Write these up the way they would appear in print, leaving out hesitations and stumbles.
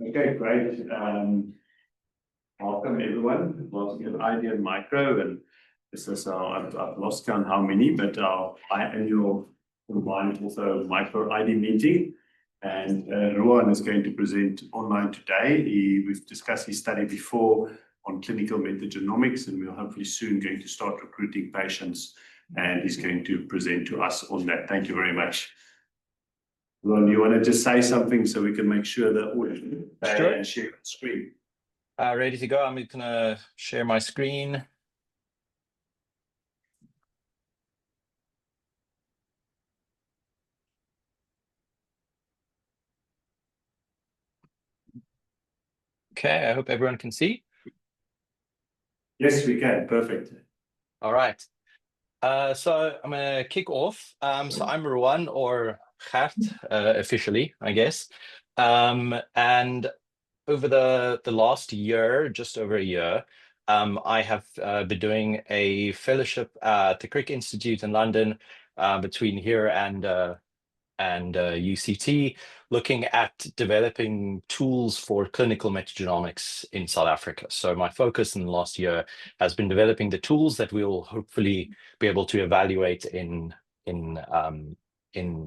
Okay, great. Welcome everyone. Welcome to Idea Micro, and this is I've lost count how many, but our annual combined also micro ID meeting. And Ruan is going to present online today. We've discussed his study before on clinical metagenomics, and we're hopefully soon going to start recruiting patients. And he's going to present to us on that. Thank you very much. Ruan, do you want to just say something so we can make sure that we're Sure. and share the screen? Ready to go. I'm going to share my screen. Okay, I hope everyone can see. Yes, we can. Perfect. All right. So I'm going to kick off. So I'm Ruan, or Gert, officially, I guess. And over the last year, just over a year, I have been doing a fellowship at the Crick Institute in London, between here and UCT, looking at developing tools for clinical metagenomics in South Africa. So my focus in the last year has been developing the tools that we will hopefully be able to evaluate in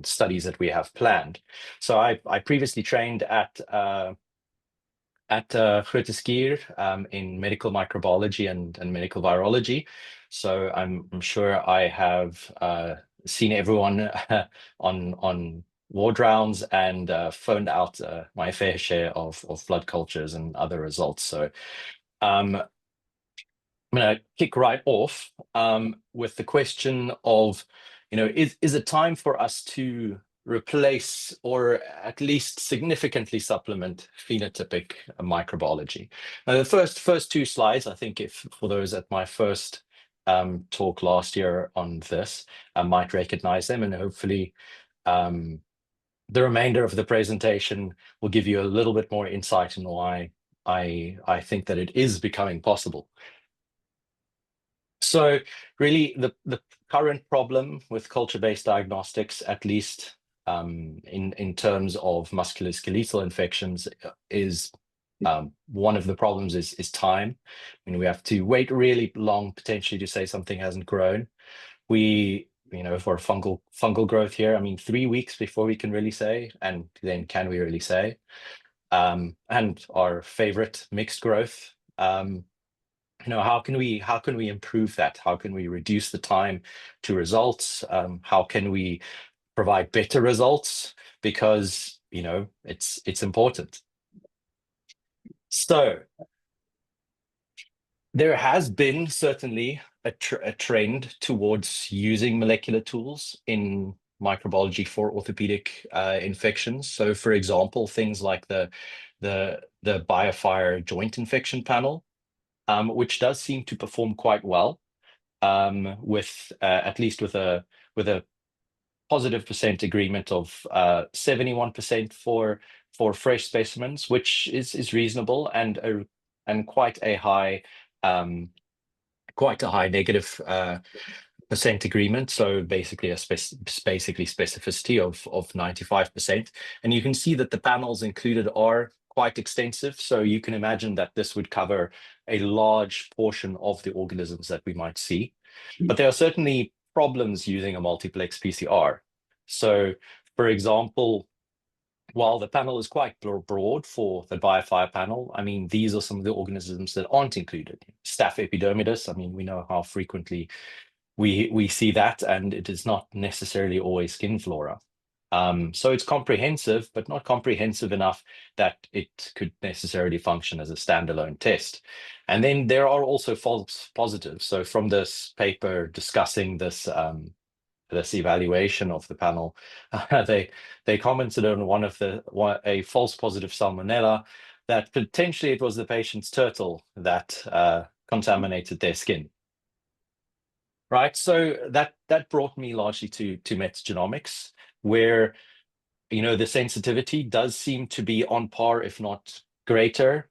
studies that we have planned. So I previously trained at Groote Schuur in medical microbiology and medical virology. So I'm sure I have seen everyone on ward rounds and phoned out my fair share of blood cultures and other results. So I'm going to kick right off with the question of, is it time for us to replace or at least significantly supplement phenotypic microbiology? Now, the first two slides, I think, if for those at my first talk last year on this, might recognize them, and hopefully the remainder of the presentation will give you a little bit more insight into why I think that it is becoming possible. So really, the current problem with culture-based diagnostics, at least in terms of musculoskeletal infections, is one of the problems is time. I mean, we have to wait really long, potentially, to say something hasn't grown. For fungal growth here, I mean, 3 weeks before we can really say, and then can we really say? And our favorite, mixed growth. How can we improve that? How can we reduce the time to results? How can we provide better results? Because it's important. So there has been certainly a trend towards using molecular tools in microbiology for orthopedic infections. So, for example, things like the BioFire joint infection panel, which does seem to perform quite well, with at least with a positive percent agreement of 71% for fresh specimens, which is reasonable, and quite a high negative percent agreement. So basically specificity of 95%. And you can see that the panels included are quite extensive. So you can imagine that this would cover a large portion of the organisms that we might see. But there are certainly problems using a multiplex PCR. So, for example, while the panel is quite broad for the BioFire panel, I mean, these are some of the organisms that aren't included. Staph epidermidis, I mean, we know how frequently we see that, and it is not necessarily always skin flora. So it's comprehensive, but not comprehensive enough that it could necessarily function as a standalone test. And then there are also false positives. So from this paper discussing this evaluation of the panel, they commented on a false positive salmonella, that potentially it was the patient's turtle that contaminated their skin. Right, so that brought me largely to metagenomics, where the sensitivity does seem to be on par, if not greater.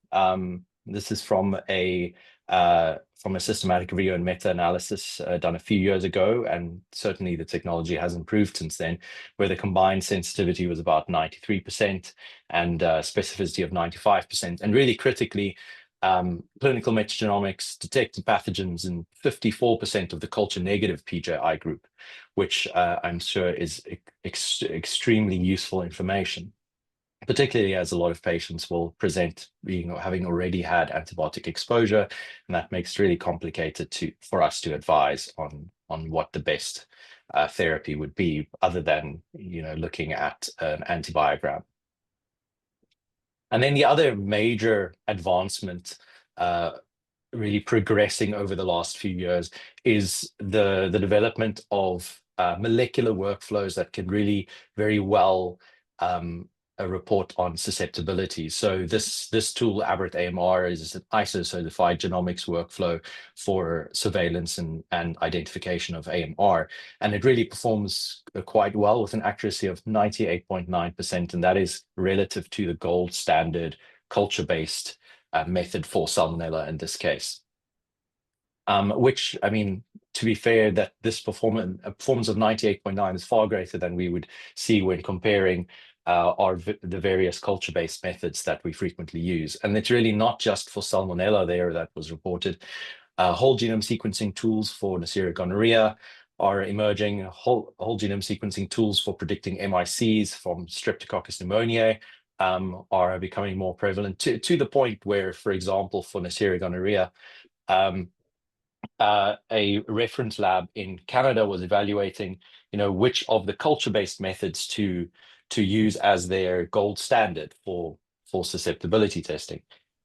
This is from a from a systematic review and meta-analysis done a few years ago, and certainly the technology has improved since then, where the combined sensitivity was about 93% and specificity of 95%. And really critically, clinical metagenomics detected pathogens in 54% of the culture negative PJI group, which I'm sure is extremely useful information, particularly as a lot of patients will present having already had antibiotic exposure, and that makes it really complicated for us to advise on what the best therapy would be, other than looking at an antibiogram. And then the other major advancement really progressing over the last few years is the development of molecular workflows that can really very well report on susceptibility. So this tool, Aberrant AMR, is an ISO-certified genomics workflow for surveillance and identification of AMR. And it really performs quite well with an accuracy of 98.9%. And that is relative to the gold standard culture-based method for Salmonella in this case. Which, I mean, to be fair, that this performance of 98.9 is far greater than we would see when comparing the various culture-based methods that we frequently use. And it's really not just for Salmonella there that was reported. Whole genome sequencing tools for Neisseria gonorrhea are emerging. Whole genome sequencing tools for predicting MICs from Streptococcus pneumoniae are becoming more prevalent, to the point where, for example, for Neisseria gonorrhea, a reference lab in Canada was evaluating, which of the culture-based methods to use as their gold standard for susceptibility testing.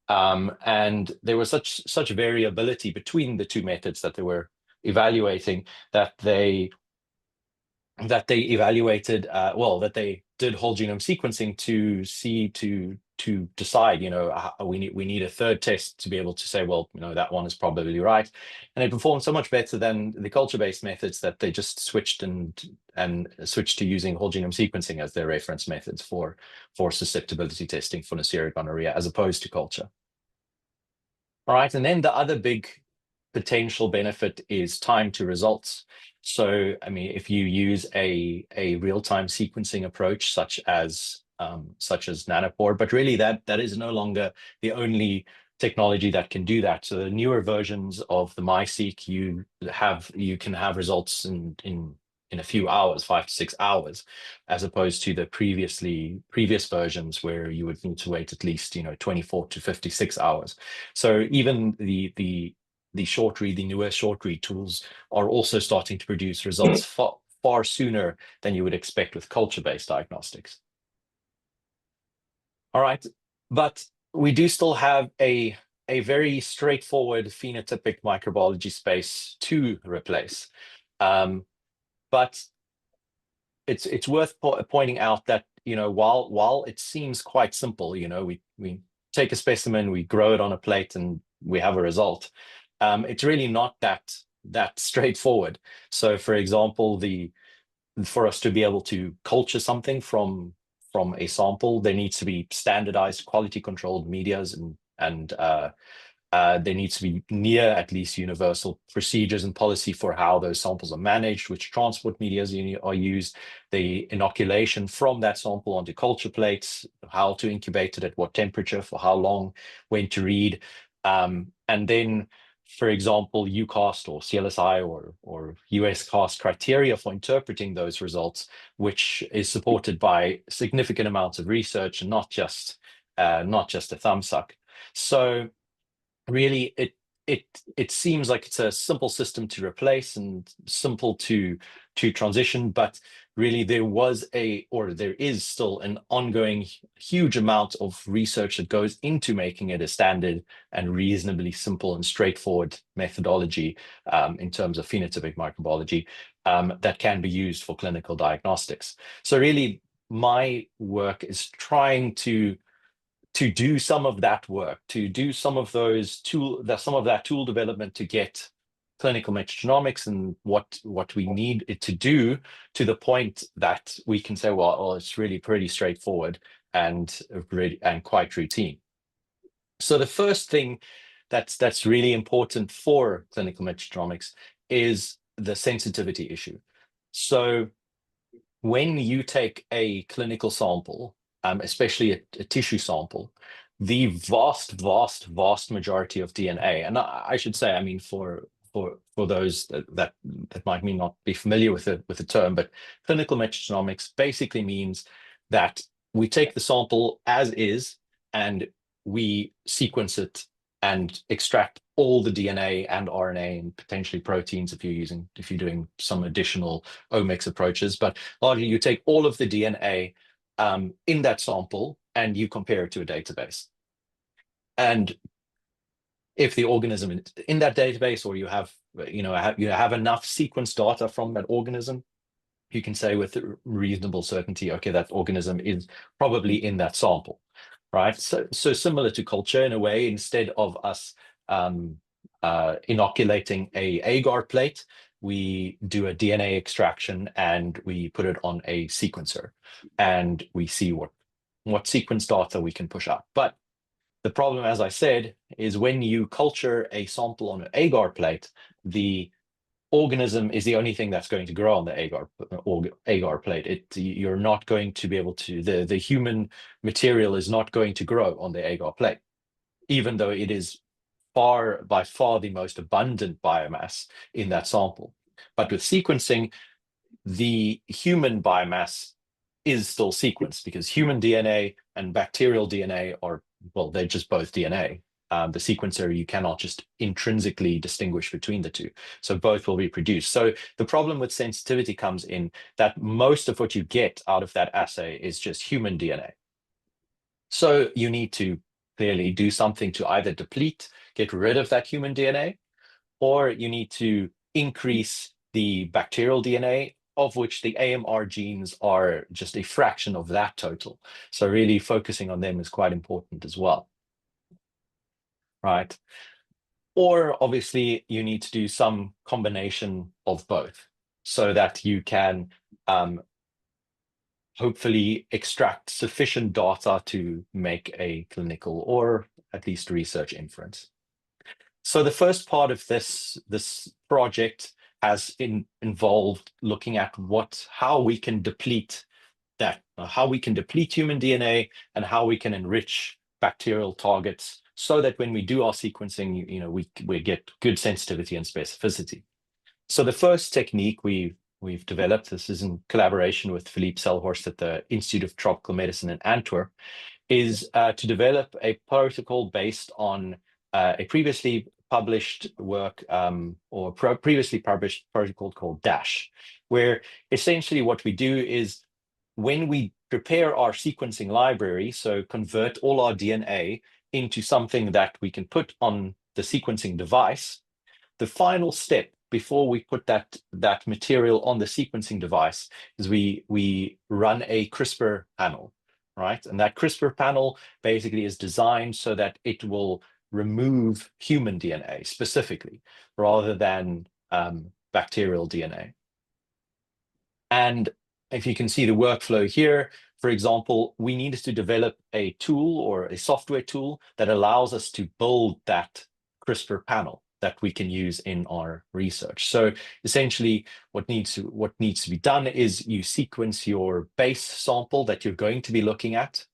And there was such variability between the two methods that they were evaluating that they evaluated, that they did whole genome sequencing to decide, we need a third test to be able to say, well, that one is probably right. And it performed so much better than the culture-based methods that they just switched switched to using whole genome sequencing as their reference methods for susceptibility testing for Neisseria gonorrhea, as opposed to culture. All right, and then the other big potential benefit is time to results. So, I mean, if you use a real-time sequencing approach, such as Nanopore, but really that is no longer the only technology that can do that. So the newer versions of the MiSeq, you can have results in a few hours, 5 to 6 hours, as opposed to the previous versions where you would need to wait at least 24 to 56 hours. So even the short read, the newer short read tools are also starting to produce results far sooner than you would expect with culture-based diagnostics. All right, but we do still have a very straightforward phenotypic microbiology space to replace. But it's worth pointing out that while it seems quite simple, we take a specimen, we grow it on a plate, and we have a result. It's really not that straightforward. So, for example, for us to be able to culture something from a sample, there needs to be standardized, quality-controlled medias, and there needs to be near at least universal procedures and policy for how those samples are managed, which transport medias are used, the inoculation from that sample onto culture plates, how to incubate it, at what temperature, for how long, when to read, and then, for example, UCAST or CLSI or USCAST criteria for interpreting those results, which is supported by significant amounts of research and not just a thumbsuck. So really, it seems like it's a simple system to replace and simple to transition, but really there is still an ongoing huge amount of research that goes into making it a standard and reasonably simple and straightforward methodology in terms of phenotypic microbiology that can be used for clinical diagnostics. So really, my work is trying to do some of that work, to do some of that tool development to get clinical metagenomics and what we need it to do, to the point that we can say, well, it's really pretty straightforward and quite routine. So the first thing that's really important for clinical metagenomics is the sensitivity issue. So when you take a clinical sample, especially a tissue sample, the vast majority of DNA, and I should say, I mean, for those that might not be familiar with the term, but clinical metagenomics basically means that we take the sample as is and we sequence it and extract all the DNA and RNA and potentially proteins if you're doing some additional omics approaches. But largely, you take all of the DNA in that sample and you compare it to a database. And if the organism in that database, or you have enough sequence data from that organism, you can say with reasonable certainty, okay, that organism is probably in that sample, right? So similar to culture in a way, instead of us inoculating a agar plate, we do a DNA extraction and we put it on a sequencer, and we see what sequence data we can push out. But the problem, as I said, is when you culture a sample on an agar plate, the organism is the only thing that's going to grow on the agar plate. You're not going to be able to, the human material is not going to grow on the agar plate, even though it is by far the most abundant biomass in that sample. But with sequencing, the human biomass is still sequenced, because human DNA and bacterial DNA are, well, they're just both DNA. The sequencer, you cannot just intrinsically distinguish between the two. So both will be produced. So the problem with sensitivity comes in that most of what you get out of that assay is just human DNA. So you need to clearly do something to either get rid of that human DNA, or you need to increase the bacterial DNA, of which the AMR genes are just a fraction of that total. So really focusing on them is quite important as well. Right? Or obviously you need to do some combination of both so that you can hopefully extract sufficient data to make a clinical or at least research inference. So the first part of this project has involved looking at how we can deplete human DNA and how we can enrich bacterial targets, so that when we do our sequencing, we get good sensitivity and specificity. So the first technique we've developed, this is in collaboration with Philippe Selhorst at the Institute of Tropical Medicine in Antwerp, is to develop a protocol based on a previously published work previously published protocol called DASH, where essentially what we do is, when we prepare our sequencing library, so convert all our DNA into something that we can put on the sequencing device, the final step before we put that material on the sequencing device is we run a CRISPR panel, right? And that CRISPR panel basically is designed so that it will remove human DNA specifically, rather than bacterial DNA. And if you can see the workflow here, for example, we needed to develop a tool or a software tool that allows us to build that CRISPR panel that we can use in our research. So essentially what needs to be done is you sequence your base sample that you're going to be looking at.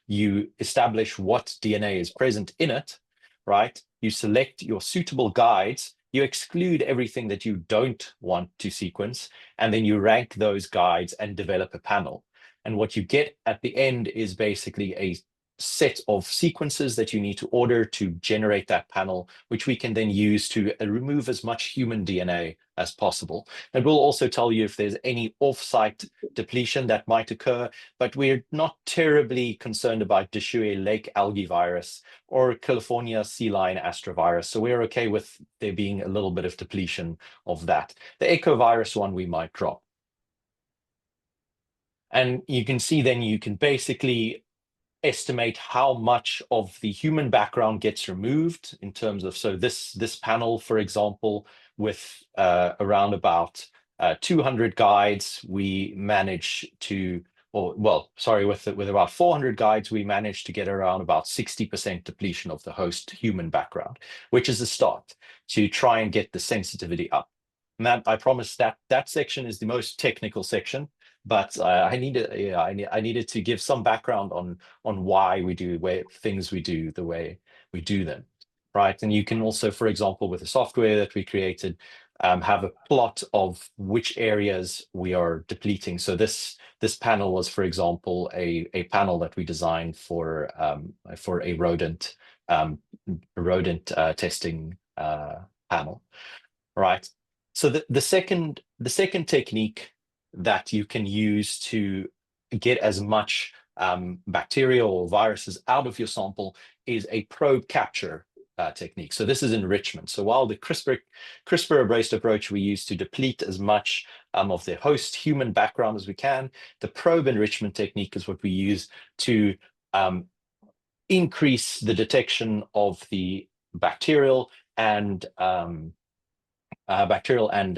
You establish what DNA is present in it, right? You select your suitable guides. You exclude everything that you don't want to sequence, and then you rank those guides and develop a panel. And what you get at the end is basically a set of sequences that you need to order to generate that panel, which we can then use to remove as much human DNA as possible. And we'll also tell you if there's any off-site depletion that might occur, but we're not terribly concerned about Deshoué lake algae virus or California sea lion astrovirus. So we're okay with there being a little bit of depletion of that. The ecovirus one we might drop. And you can see then you can basically estimate how much of the human background gets removed in terms of, so this panel, for example, with around about 200 guides, we manage to with about 400 guides, we managed to get around about 60% depletion of the host human background, which is a start to try and get the sensitivity up. And that, I promise, that section is the most technical section, but I needed to give some background on why we do things we do the way we do them, right? And you can also, for example, with the software that we created, have a plot of which areas we are depleting. So this panel was, for example, a panel that we designed for a rodent testing panel, right? So the second technique that you can use to get as much bacteria or viruses out of your sample is a probe capture technique. So this is enrichment. So while the CRISPR-based approach we use to deplete as much of the host human background as we can, the probe enrichment technique is what we use to increase the detection of the bacterial and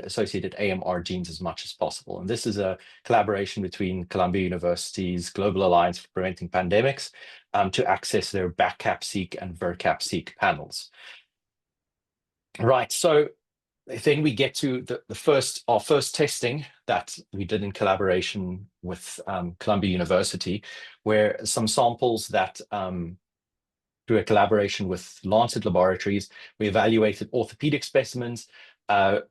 associated AMR genes as much as possible. And this is a collaboration between Columbia University's Global Alliance for Preventing Pandemics to access their BACCAP-seq and VERCAP-seq panels. Right, so then we get to our first testing that we did in collaboration with Columbia University, where some samples that through a collaboration with Lancet Laboratories, we evaluated orthopedic specimens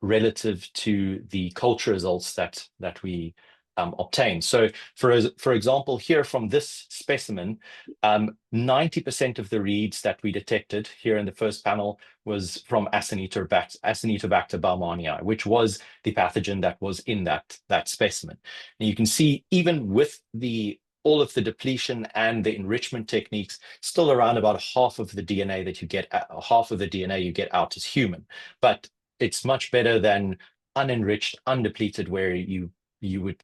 relative to the culture results that we obtained. So for example, here from this specimen, 90% of the reads that we detected here in the first panel was from Acinetobacter baumannii, which was the pathogen that was in that specimen. And you can see even with all of the depletion and the enrichment techniques, still around about half of the DNA you get out is human. But it's much better than unenriched, undepleted, where you would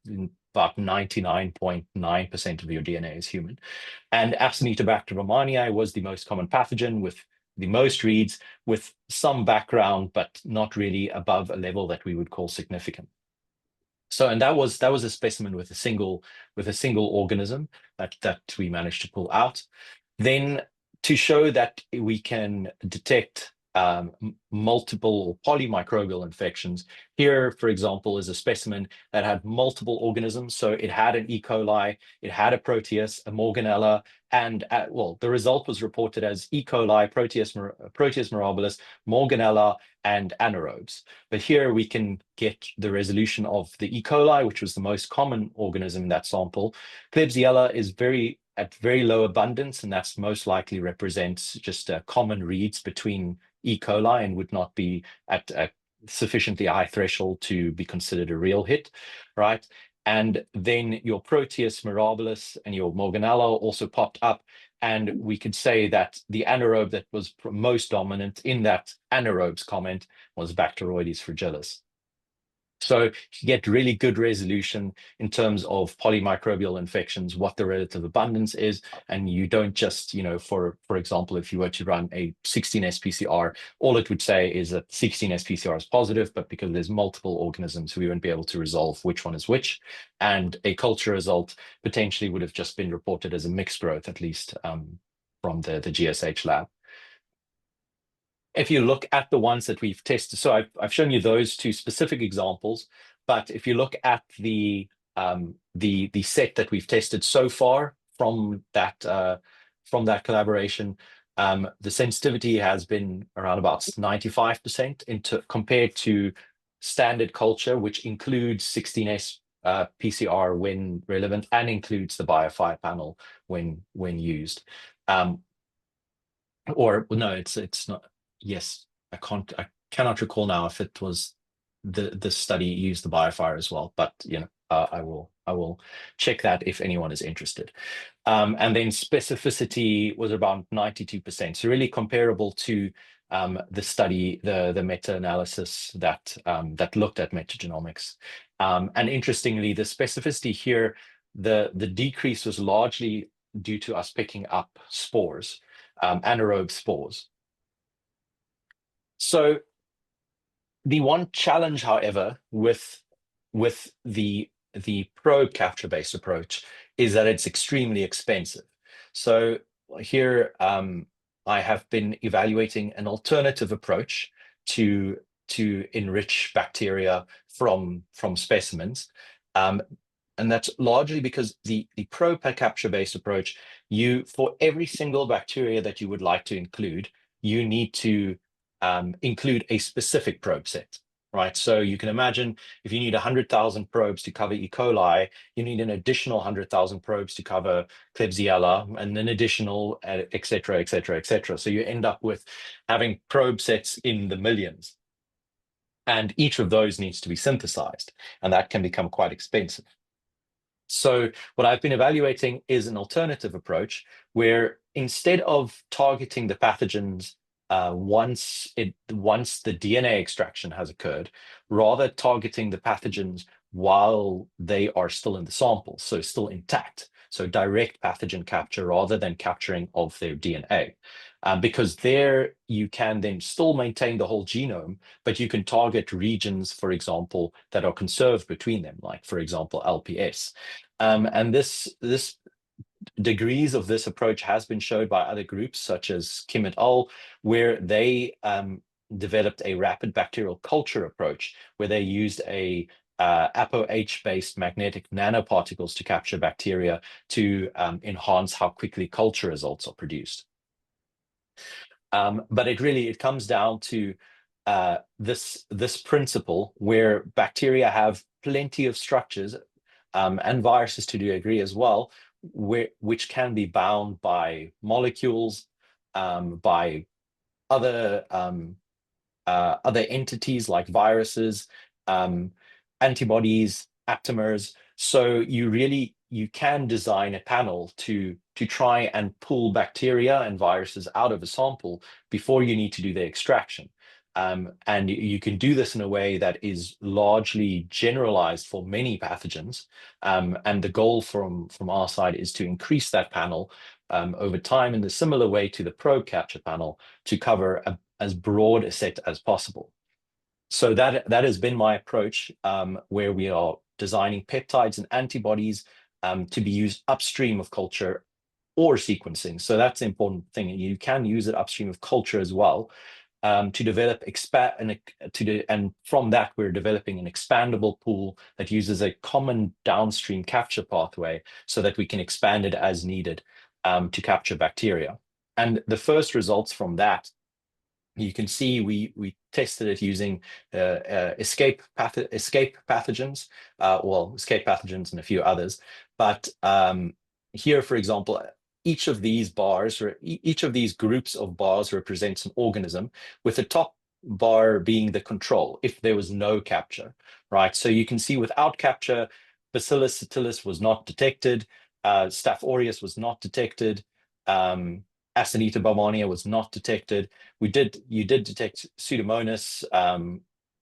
about 99.9% of your DNA is human. And Acinetobacter baumannii was the most common pathogen with the most reads, with some background, but not really above a level that we would call significant. So, and that was a specimen with a single organism that we managed to pull out. Then, to show that we can detect multiple polymicrobial infections, here, for example, is a specimen that had multiple organisms. So it had an E. coli, it had a Proteus, a Morganella, and the result was reported as E. coli, Proteus mirabilis, Morganella, and anaerobes. But here we can get the resolution of the E. coli, which was the most common organism in that sample. Klebsiella is at very low abundance, and that's most likely represents just common reads between E. coli and would not be at a sufficiently high threshold to be considered a real hit, right? And then your Proteus mirabilis and your Morganella also popped up, and we could say that the anaerobe that was most dominant in that anaerobes comment was Bacteroides fragilis. So you get really good resolution in terms of polymicrobial infections, what the relative abundance is, and you don't just, for example, if you were to run a 16S PCR, all it would say is that 16S PCR is positive, but because there's multiple organisms, we won't be able to resolve which one is which. And a culture result potentially would have just been reported as a mixed growth, at least from the GSH lab. If you look at the ones that we've tested, so I've shown you those two specific examples, but if you look at the set that we've tested so far from that collaboration, the sensitivity has been around about 95% compared to standard culture, which includes 16S PCR when relevant and includes the BioFire panel when used. Or no, it's not. Yes, I cannot recall now if it was the study used the BioFire as well, but I will check that if anyone is interested. And then specificity was about 92%, so really comparable to the study, the meta-analysis that looked at metagenomics. And interestingly, the specificity here, the decrease was largely due to us picking up spores, anaerobe spores. So the one challenge, however, with the probe capture-based approach is that it's extremely expensive. So here I have been evaluating an alternative approach to enrich bacteria from specimens. And that's largely because the probe capture based approach, for every single bacteria that you would like to include, you need to include a specific probe set, right? So you can imagine if you need 100,000 probes to cover E. coli, you need an additional 100,000 probes to cover Klebsiella, and an additional, et cetera, et cetera, et cetera. So you end up with having probe sets in the millions. And each of those needs to be synthesized, and that can become quite expensive. So what I've been evaluating is an alternative approach where instead of targeting the pathogens once the DNA extraction has occurred, rather targeting the pathogens while they are still in the sample, so still intact. So direct pathogen capture rather than capturing of their DNA. Because there you can then still maintain the whole genome, but you can target regions, for example, that are conserved between them, like, for example, LPS. And this degrees of this approach has been showed by other groups, such as Kim et al., where they developed a rapid bacterial culture approach, where they used a ApoH-based magnetic nanoparticles to capture bacteria to enhance how quickly culture results are produced. But it comes down to this principle where bacteria have plenty of structures, and viruses to a degree as well, which can be bound by molecules, by other entities like viruses, antibodies, aptamers. So you can design a panel to try and pull bacteria and viruses out of a sample before you need to do the extraction. And you can do this in a way that is largely generalized for many pathogens. And the goal from our side is to increase that panel over time in the similar way to the probe capture panel to cover as broad a set as possible. So that has been my approach, where we are designing peptides and antibodies to be used upstream of culture or sequencing. So that's the important thing. You can use it upstream of culture as well. To develop and from that we're developing an expandable pool that uses a common downstream capture pathway so that we can expand it as needed to capture bacteria. And the first results from that, you can see we tested it using escape pathogens, escape pathogens and a few others. But here, for example, each of these bars, or each of these groups of bars, represents an organism, with the top bar being the control if there was no capture, right? So you can see without capture, Bacillus subtilis was not detected, Staph aureus was not detected, Acinetobacter baumannii was not detected. You did detect Pseudomonas,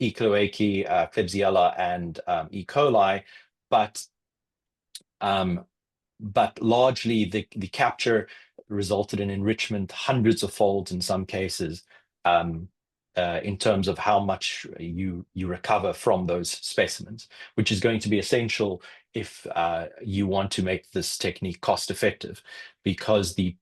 E. cloacae, Klebsiella, and E. coli, but largely the capture resulted in enrichment hundreds of folds in some cases, in terms of how much you recover from those specimens, which is going to be essential if you want to make this technique cost effective, because the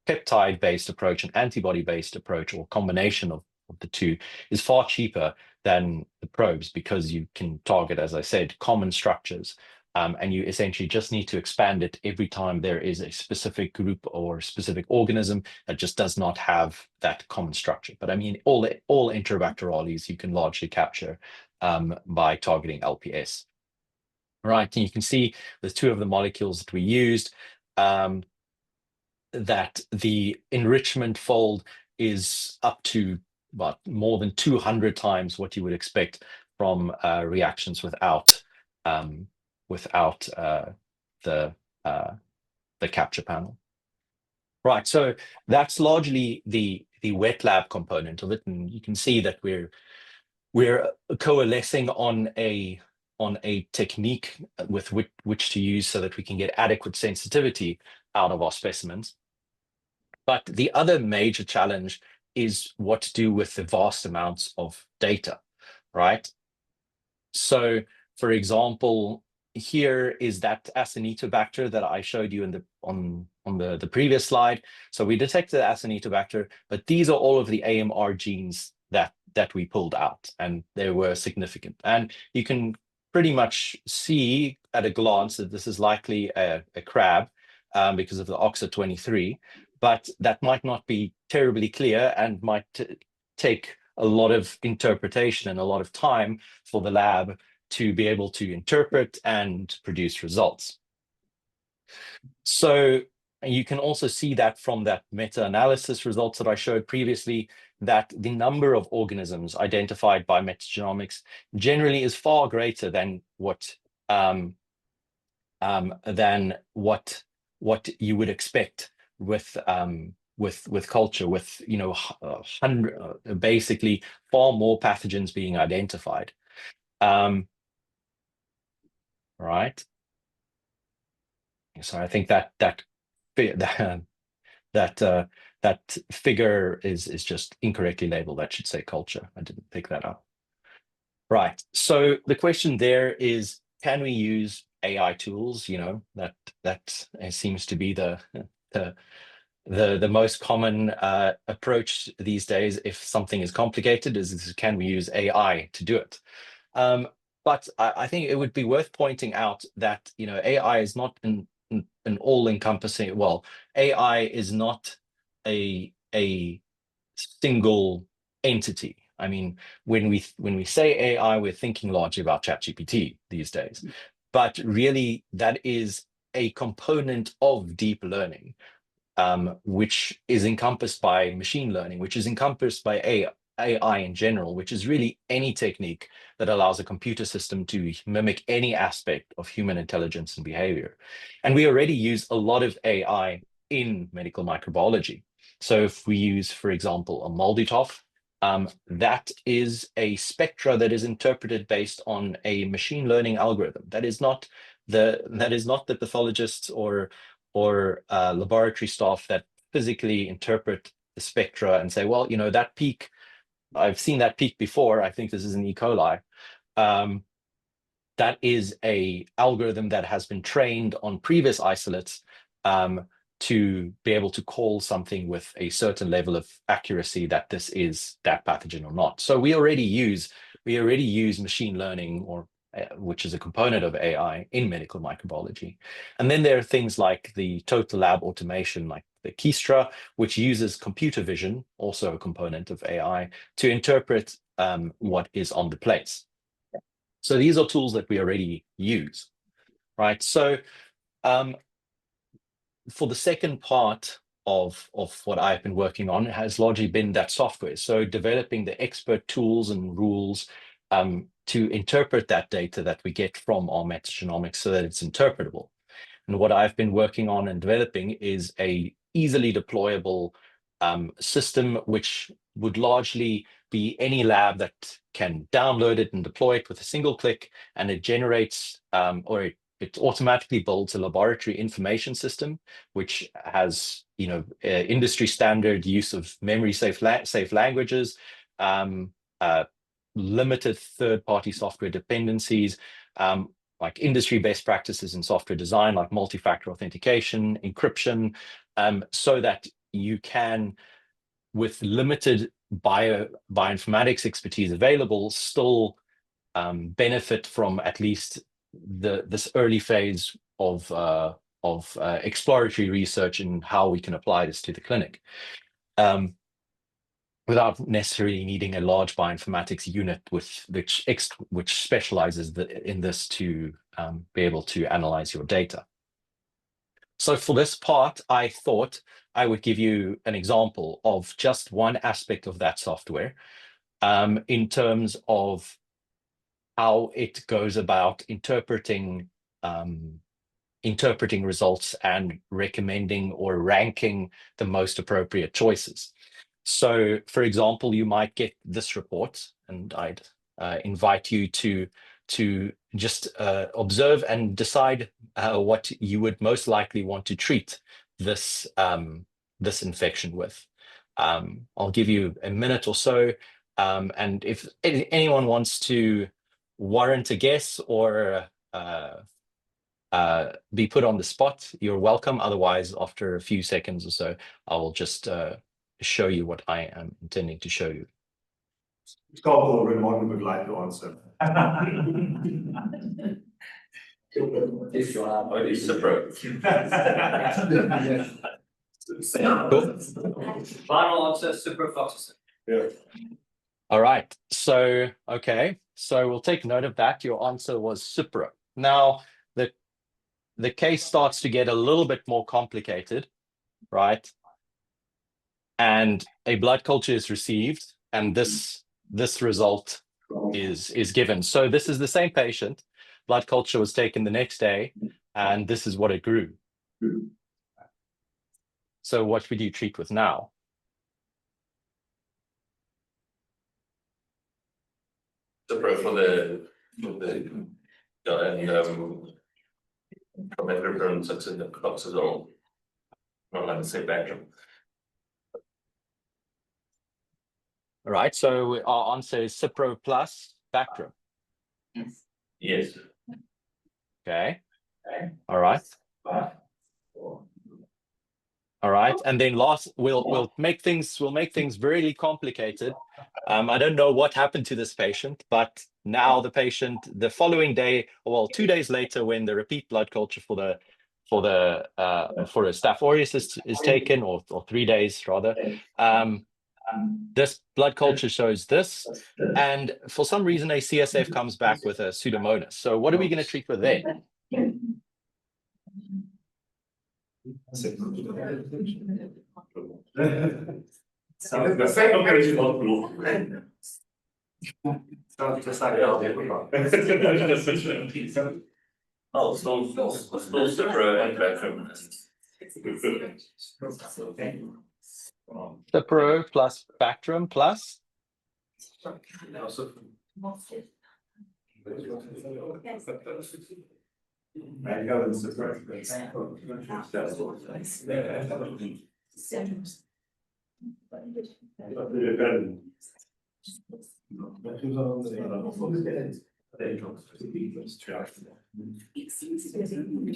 peptide-based approach and antibody-based approach, or combination of the two, is far cheaper than the probes, because you can target, as I said, common structures. And you essentially just need to expand it every time there is a specific group or specific organism that just does not have that common structure. But I mean, all Enterobacterales you can largely capture by targeting LPS. Right, and you can see the two of the molecules that we used, that the enrichment fold is up to about more than 200 times what you would expect from reactions without the capture panel. Right, so that's largely the wet lab component of it, and you can see that we're coalescing on a technique with which to use so that we can get adequate sensitivity out of our specimens. But the other major challenge is what to do with the vast amounts of data, right? So, for example, here is that Acinetobacter that I showed you in the on the previous slide. So we detected Acinetobacter, but these are all of the AMR genes that we pulled out, and they were significant. And you can pretty much see at a glance that this is likely a crab because of the OXA23, but that might not be terribly clear and might take a lot of interpretation and a lot of time for the lab to be able to interpret and produce results. So you can also see that from that meta-analysis results that I showed previously, that the number of organisms identified by metagenomics generally is far greater than what you would expect with culture, with basically far more pathogens being identified. Right. So I think that figure is just incorrectly labeled. That should say culture. I didn't pick that up. Right. So the question there is, can we use AI tools? That seems to be the most common approach these days. If something is complicated, is can we use AI to do it? But I think it would be worth pointing out that AI is not an all-encompassing. Well, AI is not a single entity. I mean, when we say AI, we're thinking largely about ChatGPT these days, but really that is a component of deep learning, which is encompassed by machine learning, which is encompassed by AI in general, which is really any technique that allows a computer system to mimic any aspect of human intelligence and behavior. And we already use a lot of AI in medical microbiology. So if we use, for example, a MALDI-TOF, that is a spectra that is interpreted based on a machine learning algorithm. That is not the pathologists or laboratory staff that physically interpret the spectra and say, well, that peak, I've seen that peak before. I think this is an E. coli. That is a algorithm that has been trained on previous isolates to be able to call something with a certain level of accuracy that this is that pathogen or not. So we already use machine learning, or which is a component of AI in medical microbiology. And then there are things like the total lab automation, like the Keystra, which uses computer vision, also a component of AI, to interpret what is on the plates. So these are tools that we already use, right? So for the second part of what I've been working on, has largely been that software. So developing the expert tools and rules to interpret that data that we get from our metagenomics so that it's interpretable. And what I've been working on and developing is a easily deployable system, which would largely be any lab that can download it and deploy it with a single click, and it generates it automatically builds a laboratory information system, which has industry standard use of memory safe languages, limited third-party software dependencies, like industry best practices in software design, like multi-factor authentication, encryption, so that you can, with limited bioinformatics expertise available, still benefit from at least this early phase of exploratory research in how we can apply this to the clinic, without necessarily needing a large bioinformatics unit which specializes in this to be able to analyze your data. So for this part, I thought I would give you an example of just one aspect of that software in terms of how it goes about interpreting results and recommending or ranking the most appropriate choices. So, for example, you might get this report, and I'd invite you to just observe and decide what you would most likely want to treat this infection with. I'll give you a minute or so, and if anyone wants to warrant a guess or be put on the spot, you're welcome. Otherwise, after a few seconds or so, I will just show you what I am intending to show you. Scott or Ramon would like to answer. Final answer, ciprofloxacin. Yeah. All right. So, okay. So we'll take note of that. Your answer was Cipro. Now, the case starts to get a little bit more complicated, right? And a blood culture is received, and this result is given. So this is the same patient. Blood culture was taken the next day, and this is what it grew. So what would you treat with now? Cipro for the and such in the cloxazole. Not like the same Bactrim. All right. So our answer is Cipro plus Bactrim. Yes. Okay. All right. All right. And then last, we'll make things very complicated. I don't know what happened to this patient, but now the patient, the following day, well, 2 days later, when the repeat blood culture for a Staph aureus is taken, or 3 days rather, this blood culture shows this, and for some reason a CSF comes back with a Pseudomonas. So what are we going to treat with then? The second page is not blue. Sounds just like Oh, still Cipro and Bactrim. Cipro plus Bactrim plus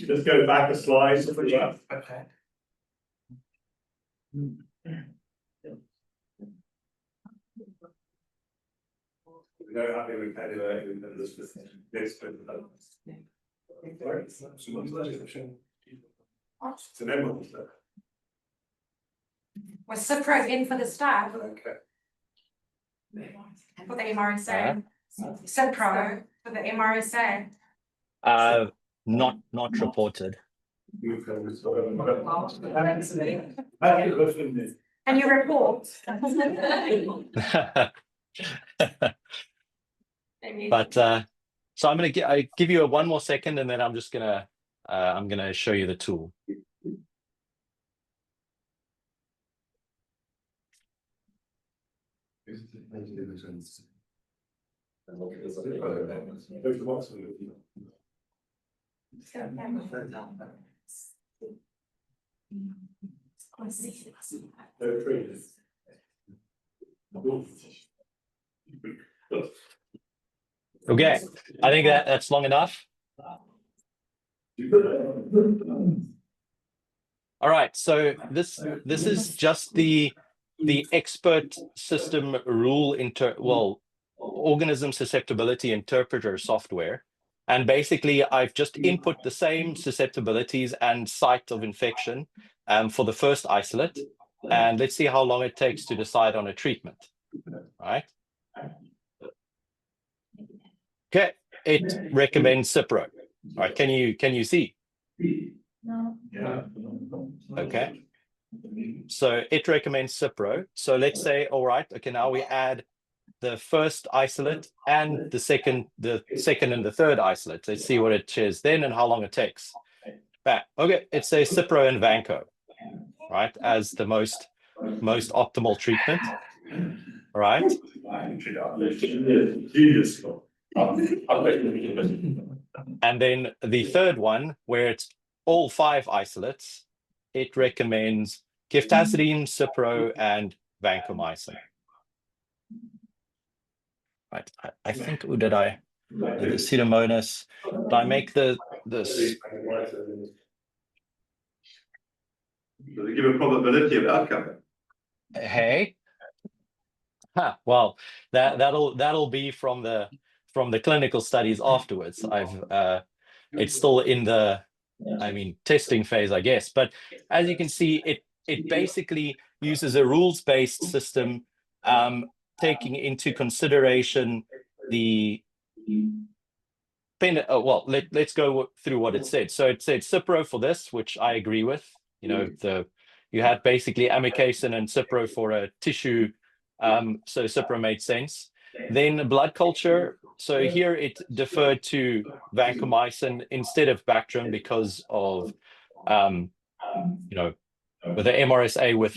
Just go back a slide. Okay. We don't have any anyway in this it's an emerald. Was Cipro in for the staff Okay. for the MRSA? Cipro for the MRSA. not reported. And you report. But so I'm going to give you one more second, and then I'm just gonna show you the tool. Okay, I think that's long enough. All right, so this is just the expert system rule organism susceptibility interpreter software. And basically, I've just input the same susceptibilities and site of infection for the first isolate. And let's see how long it takes to decide on a treatment. All right. Okay, it recommends Cipro. All right, can you see? No. Yeah. Okay. So it recommends Cipro. So let's say, all right, okay, now we add the first isolate and the second and the third isolate. Let's see what it says then and how long it takes. Back. Okay, it says Cipro and Vanco, right, as the most optimal treatment. All right. And then the third one, where it's all 5 isolates, it recommends ceftazidime, Cipro, and vancomycin. Right. I think, the Pseudomonas, did I make the this. Does it give a probability of outcome? Hey, well, that'll be from the clinical studies afterwards. It's still in the, I mean, testing phase, I guess. But as you can see, it basically uses a rules-based system, taking into consideration the well, let's go through what it said. So it said Cipro for this, which I agree with. You know, you had basically amikacin and Cipro for a tissue, so Cipro made sense. Then blood culture. So here it deferred to vancomycin instead of Bactrim because of, you know, with the MRSA with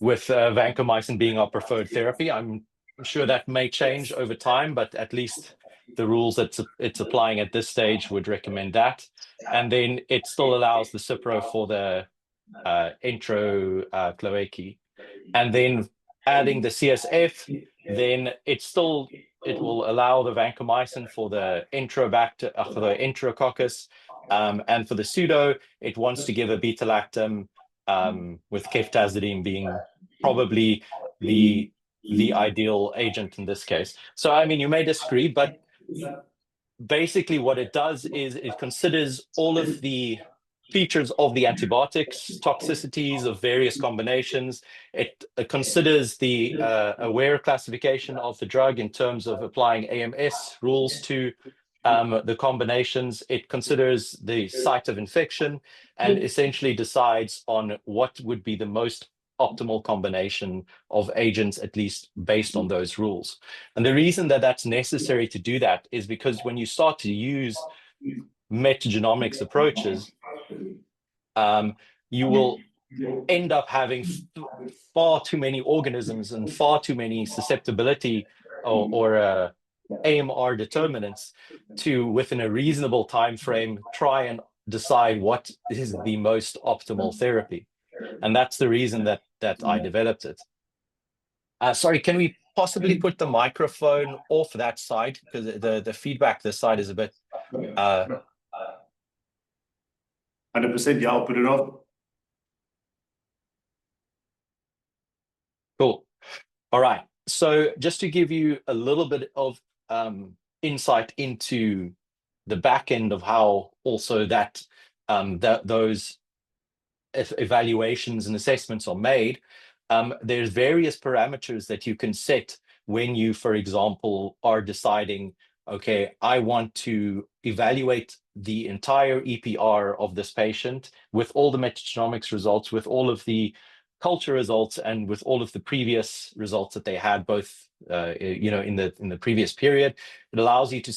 vancomycin being our preferred therapy. I'm sure that may change over time, but at least the rules that it's applying at this stage would recommend that. And then it still allows the Cipro for the enterocloaci. And then adding the CSF, then it will allow the vancomycin for the enterobacter, for the enterococcus, and for the pseudo, it wants to give a beta-lactam, with ceftazidime being probably the ideal agent in this case. So, I mean, you may disagree, but basically what it does is it considers all of the features of the antibiotics, toxicities of various combinations. It considers the aware classification of the drug in terms of applying AMS rules to the combinations. It considers the site of infection and essentially decides on what would be the most optimal combination of agents, at least based on those rules. And the reason that that's necessary to do that is because when you start to use metagenomics approaches, you will end up having far too many organisms and far too many susceptibility or AMR determinants to, within a reasonable time frame, try and decide what is the most optimal therapy. And that's the reason that I developed it. Sorry, can we possibly put the microphone off that side? Because the feedback this side is a bit... 100%, yeah, I'll put it off. Cool. All right. So just to give you a little bit of insight into the back end of how also that those evaluations and assessments are made, there's various parameters that you can set when you, for example, are deciding, okay, I want to evaluate the entire EPR of this patient with all the metagenomics results, with all of the culture results, and with all of the previous results that they had, both you know, in the previous period. It allows you to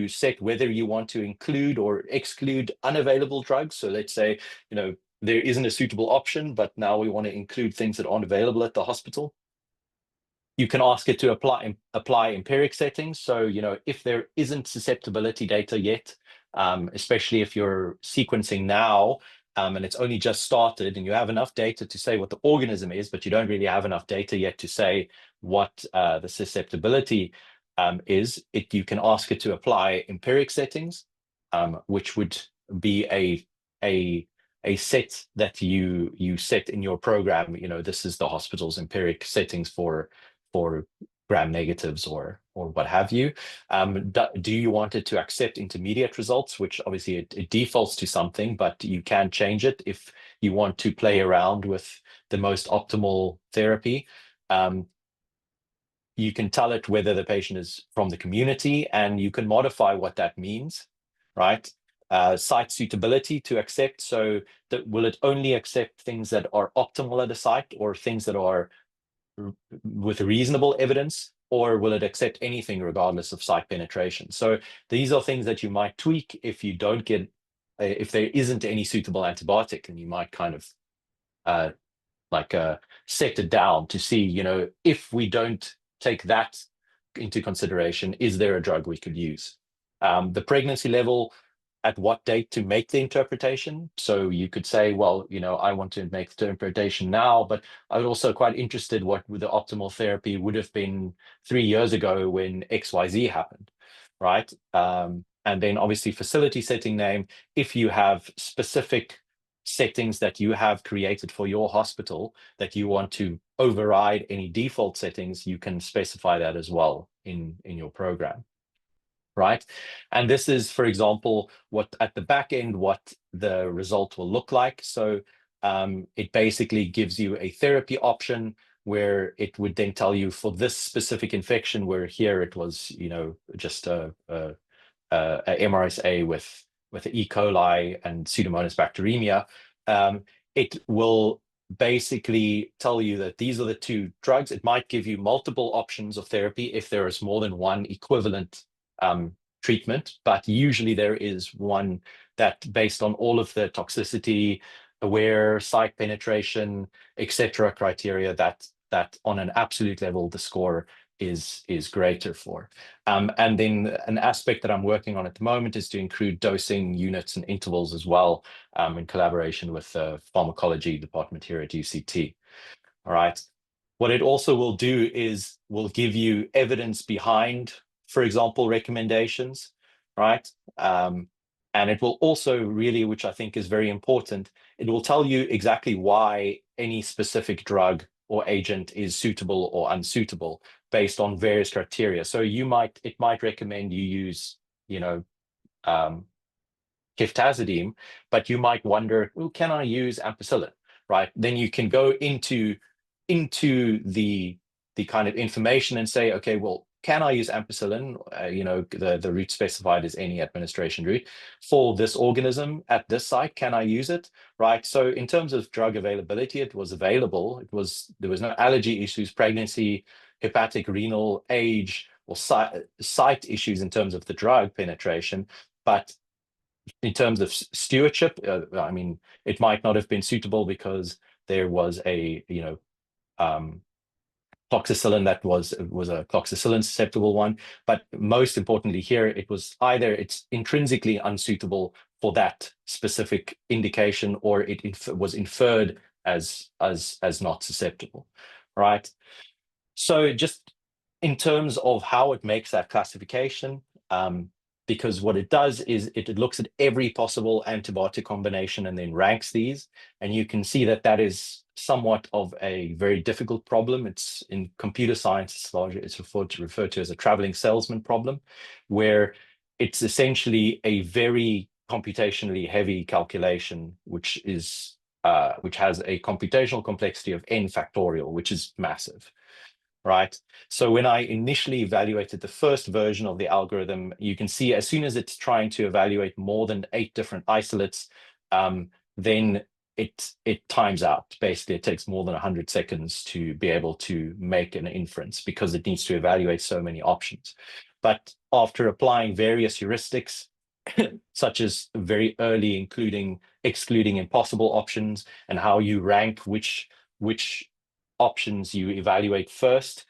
set whether you want to include or exclude unavailable drugs. So let's say, you know, there isn't a suitable option, but now we want to include things that aren't available at the hospital. You can ask it to apply empiric settings. So, you know, if there isn't susceptibility data yet, especially if you're sequencing now, and it's only just started and you have enough data to say what the organism is, but you don't really have enough data yet to say what the susceptibility is, you can ask it to apply empiric settings, which would be a set that you set in your program. You know, this is the hospital's empiric settings for gram negatives or what have you. Do you want it to accept intermediate results, which obviously it defaults to something, but you can change it if you want to play around with the most optimal therapy. You can tell it whether the patient is from the community, and you can modify what that means, right? Site suitability to accept. So will it only accept things that are optimal at a site, or things that are with reasonable evidence, or will it accept anything regardless of site penetration? So these are things that you might tweak if you don't get, if there isn't any suitable antibiotic, and you might kind of set it down to see, you know, if we don't take that into consideration, is there a drug we could use? The pregnancy level, at what date to make the interpretation. So you could say, well, you know, I want to make the interpretation now, but I was also quite interested what the optimal therapy would have been 3 years ago when XYZ happened, right? And And then obviously facility setting name, if you have specific settings that you have created for your hospital that you want to override any default settings, you can specify that as well in your program, right? And this is, for example, what at the back end, what the result will look like. So it basically gives you a therapy option where it would then tell you for this specific infection, where here it was, you know, just a MRSA with E. coli and Pseudomonas bacteremia, it will basically tell you that these are the two drugs. It might give you multiple options of therapy if there is more than one equivalent treatment, but usually there is one that, based on all of the toxicity, aware, site penetration, etc. criteria, that on an absolute level the score is greater for. And then an aspect that I'm working on at the moment is to include dosing units and intervals as well, in collaboration with the pharmacology department here at UCT. All right. What it also will do is will give you evidence behind, for example, recommendations, right? And it will also really, which I think is very important, it will tell you exactly why any specific drug or agent is suitable or unsuitable based on various criteria. So it might recommend you use, you know, ceftazidime, but you might wonder, well, can I use ampicillin, right? Then you can go into the kind of information and say, okay, well, can I use ampicillin? You know, the route specified is any administration route for this organism at this site. Can I use it? Right. So in terms of drug availability, it was available. There was no allergy issues, pregnancy, hepatic, renal, age, or site issues in terms of the drug penetration. But in terms of stewardship, I mean, it might not have been suitable because there was a, you know, cloxacillin that was a cloxacillin susceptible one. But most importantly here, it was either it's intrinsically unsuitable for that specific indication, or it was inferred as not susceptible, right? So just in terms of how it makes that classification, because what it does is it looks at every possible antibiotic combination and then ranks these. And you can see that that is somewhat of a very difficult problem. It's in computer science, it's referred to as a traveling salesman problem, where it's essentially a very computationally heavy calculation, which has a computational complexity of n factorial, which is massive. Right. So when I initially evaluated the first version of the algorithm, you can see as soon as it's trying to evaluate more than 8 different isolates, then it times out. Basically, it takes more than 100 seconds to be able to make an inference because it needs to evaluate so many options. But after applying various heuristics, such as very early excluding impossible options and how you rank which options you evaluate first,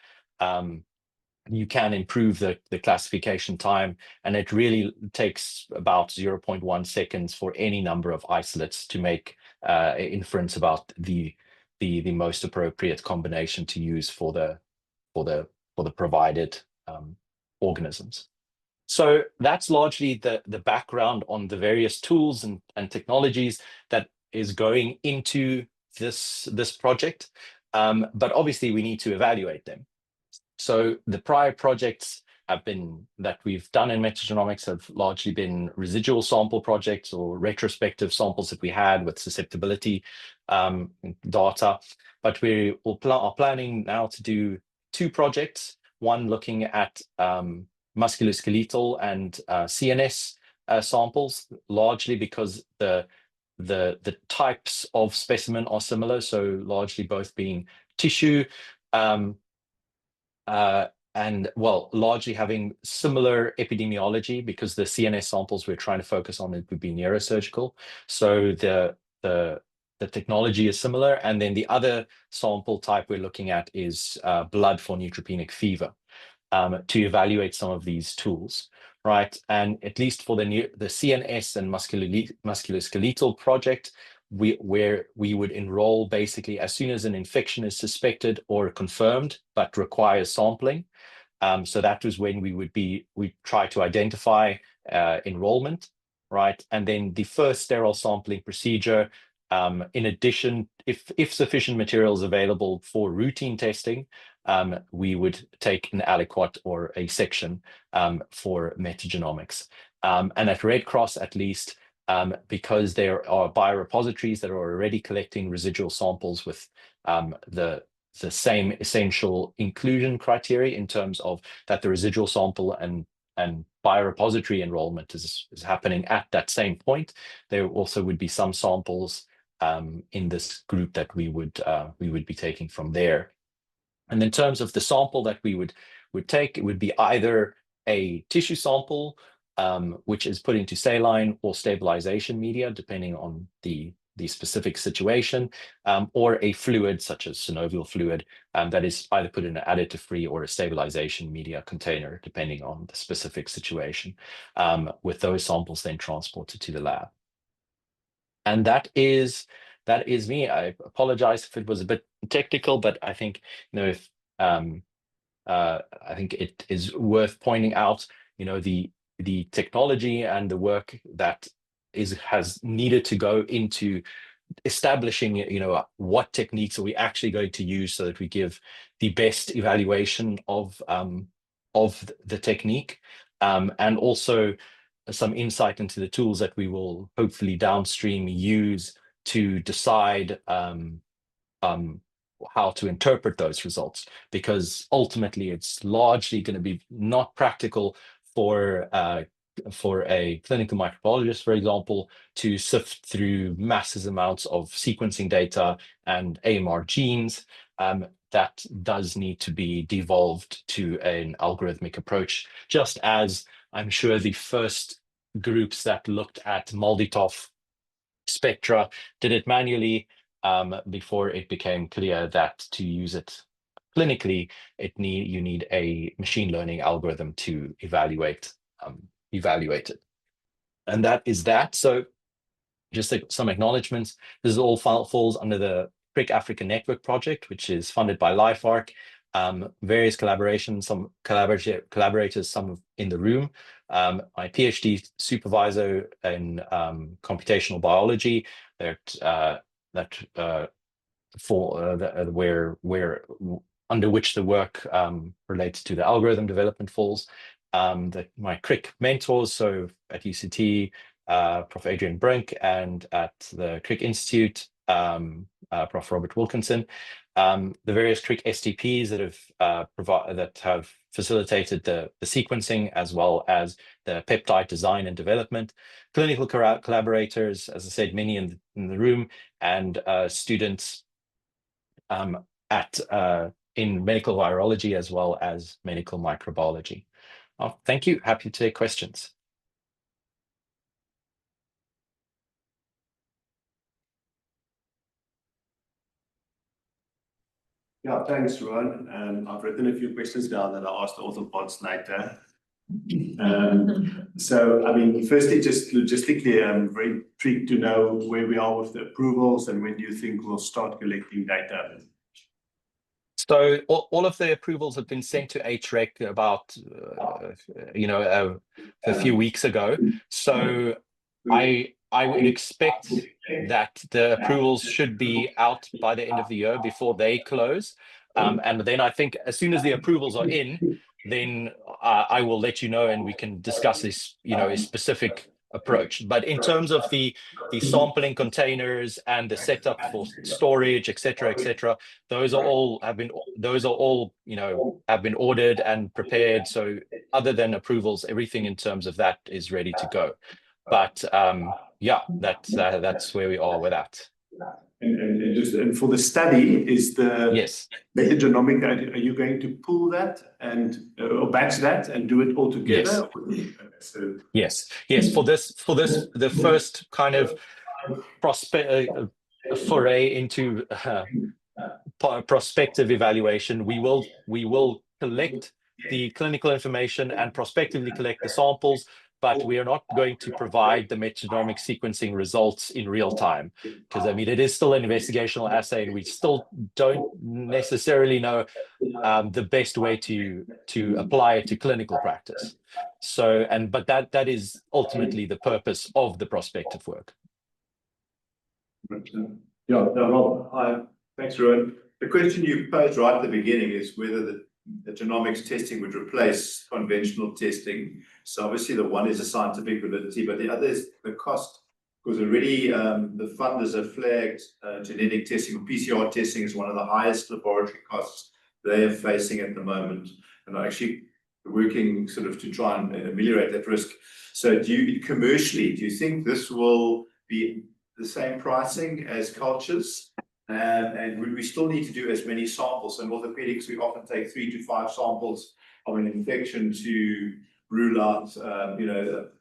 you can improve the classification time, and it really takes about 0.1 seconds for any number of isolates to make inference about the most appropriate combination to use for the provided organisms. So that's largely the background on the various tools and technologies that is going into this project. But obviously we need to evaluate them. So the prior projects that we've done in metagenomics have largely been residual sample projects or retrospective samples that we had with susceptibility data. But we are planning now to do 2 projects, one looking at musculoskeletal and CNS samples, largely because the types of specimen are similar, so largely both being tissue, and well, largely having similar epidemiology, because the CNS samples we're trying to focus on, it would be neurosurgical. So the technology is similar, and then the other sample type we're looking at is blood for neutropenic fever, to evaluate some of these tools. Right, and at least for the CNS and musculoskeletal project, where we would enroll basically as soon as an infection is suspected or confirmed, but requires sampling. So that was when we try to identify enrollment, right? And then the first sterile sampling procedure, in addition, if sufficient material is available for routine testing, we would take an aliquot or a section for metagenomics. And at Red Cross, at least, because there are biorepositories that are already collecting residual samples with the same essential inclusion criteria in terms of that the residual sample and biorepository enrollment is happening at that same point. There also would be some samples in this group that we would be taking from there. And in terms of the sample that we would take, it would be either a tissue sample, which is put into saline or stabilization media, depending on the specific situation, or a fluid such as synovial fluid that is either put in an additive-free or a stabilization media container, depending on the specific situation, with those samples then transported to the lab. And that is me. I apologize if it was a bit technical, but I think, if I think it is worth pointing out, the technology and the work that has needed to go into establishing, what techniques are we actually going to use so that we give the best evaluation of the technique, and also some insight into the tools that we will hopefully downstream use to decide how to interpret those results, because ultimately it's largely going to be not practical for a clinical microbiologist, for example, to sift through massive amounts of sequencing data and AMR genes. That does need to be devolved to an algorithmic approach, just as I'm sure the first groups that looked at MALDI-TOF spectra did it manually, before it became clear that to use it clinically, you need a machine learning algorithm to evaluate it. And that is that. So just some acknowledgements. This is all falls under the PRIC Africa Network project, which is funded by LifeArc. Various collaborations, some collaborators, some in the room. My PhD supervisor in computational biology, where under which the work related to the algorithm development falls. My CRIC mentors, so at UCT, Prof. Adrian Brink, and at the CRIC Institute, Prof. Robert Wilkinson. The various CRIC STPs that have facilitated the sequencing, as well as the peptide design and development. Clinical collaborators, as I said, many in the room, and students in medical virology as well as medical microbiology. Thank you. Happy to take questions. Yeah, thanks, Ruan. I've written a few questions down that I asked the orthopods later. So, I mean, firstly, just logistically, I'm very intrigued to know where we are with the approvals and when do you think we'll start collecting data? So all of the approvals have been sent to HREC about, a few weeks ago. So I would expect that the approvals should be out by the end of the year before they close. And then I think as soon as the approvals are in, then I will let you know and we can discuss this, a specific approach. But in terms of the sampling containers and the setup for storage, et cetera, those are all have been ordered and prepared. So other than approvals, everything in terms of that is ready to go. But yeah, that's where we are with that. And for the study, is the Yes. metagenomic, are you going to pull that or batch that and do it all together? Yes. For this, the first kind of foray into prospective evaluation, we will collect the clinical information and prospectively collect the samples but we are not going to provide the metagenomic sequencing results in real time, because I mean, it is still an investigational assay, and we still don't necessarily know the best way to apply it to clinical practice. So, but that is ultimately the purpose of the prospective work. Yeah, Rob, thanks, Ruan. The question you posed right at the beginning is whether the genomics testing would replace conventional testing. So obviously the one is a scientific validity, but the other is the cost, because already the funders have flagged genetic testing or PCR testing is one of the highest laboratory costs they are facing at the moment, and are actually working sort of to try and ameliorate that risk. So commercially, do you think this will be the same pricing as cultures? And would we still need to do as many samples? In orthopedics, we often take 3 to 5 samples of an infection to rule out,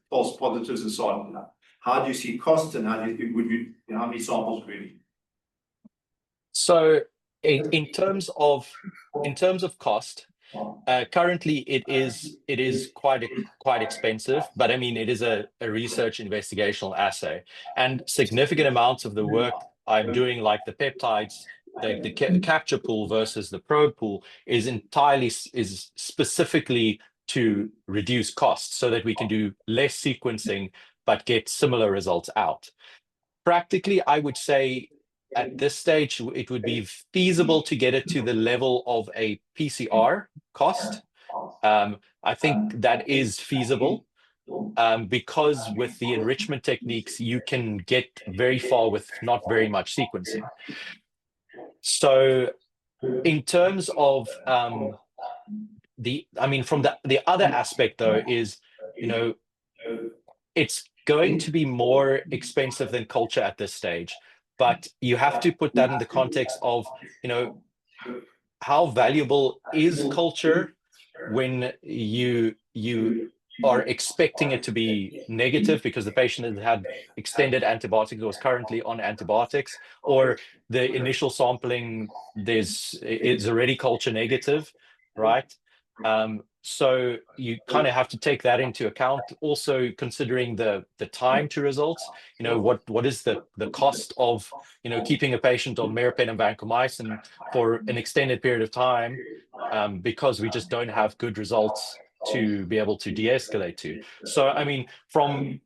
false positives and so on. How do you see costs, and how many samples would we need? So, in terms of cost, currently it is quite expensive, but I mean, it is a research investigational assay, and significant amounts of the work I'm doing, like the peptides, the capture pool versus the probe pool, is specifically to reduce costs so that we can do less sequencing but get similar results out. Practically, I would say at this stage, it would be feasible to get it to the level of a PCR cost. I think that is feasible, because with the enrichment techniques, you can get very far with not very much sequencing. So in terms of from the other aspect though is, it's going to be more expensive than culture at this stage, but you have to put that in the context of, how valuable is culture when you are expecting it to be negative because the patient has had extended antibiotics or is currently on antibiotics, or the initial sampling is already culture negative, right? So you kind of have to take that into account. Also considering the time to results, what is the cost of keeping a patient on meropenem and vancomycin for an extended period of time, because we just don't have good results to be able to de-escalate to. So I mean, from